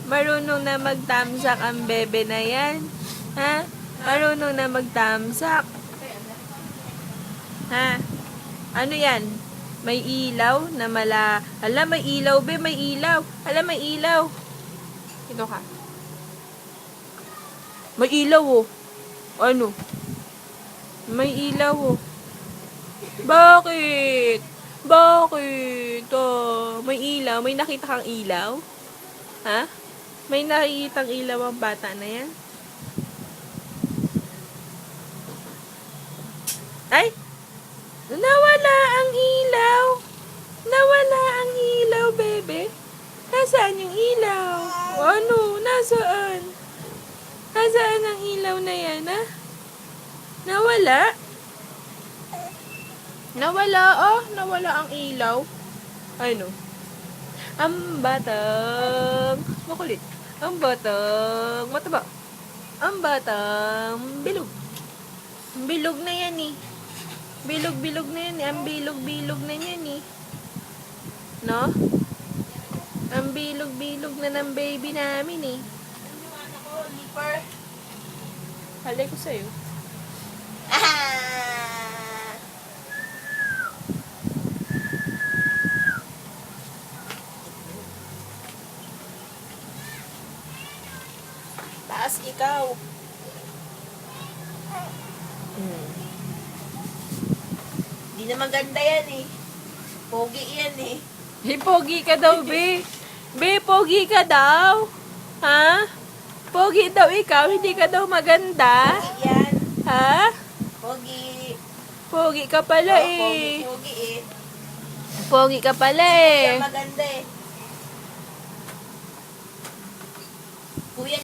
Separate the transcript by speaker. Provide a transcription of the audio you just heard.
Speaker 1: Marunong na magtamsak ang bebe na yan. Ha? Marunong na magtamsak. Ha? Ano yan? May ilaw na Hala, may ilaw, be. May ilaw. Hala, may ilaw. Ito ka. May ilaw, oh. Ano? May ilaw, oh. Bakit? Bakit? Oh, may ilaw. May nakita kang ilaw? Ha? May nakikitang ilaw ang bata na yan? Ay! Nawala ang ilaw! Nawala ang ilaw, bebe. Nasaan yung ilaw? Ano? Nasaan? Nasaan ang ilaw na yan, ha? Nawala? Nawala, oh. Nawala ang ilaw. Ano? Ang batang makulit. Ang batang mataba. Ang batang bilog. Bilog na yan, eh. Bilog-bilog na yan, eh. Ang bilog-bilog na yan, eh. No? Ang bilog-bilog na ng baby namin, eh. Halay ko sa'yo. Taas ikaw.
Speaker 2: Di na maganda yan eh. Pogi yan eh.
Speaker 1: Hey, pogi ka daw, be. Be, pogi ka daw. Ha? Pogi daw ikaw, hindi ka daw maganda.
Speaker 2: Pogi yan.
Speaker 1: Ha?
Speaker 2: Pogi.
Speaker 1: Pogi ka pala,
Speaker 2: Oh,
Speaker 1: eh.
Speaker 2: pogi eh.
Speaker 1: Pogi ka pala,
Speaker 2: Kaya
Speaker 1: eh.
Speaker 2: maganda eh. Kuya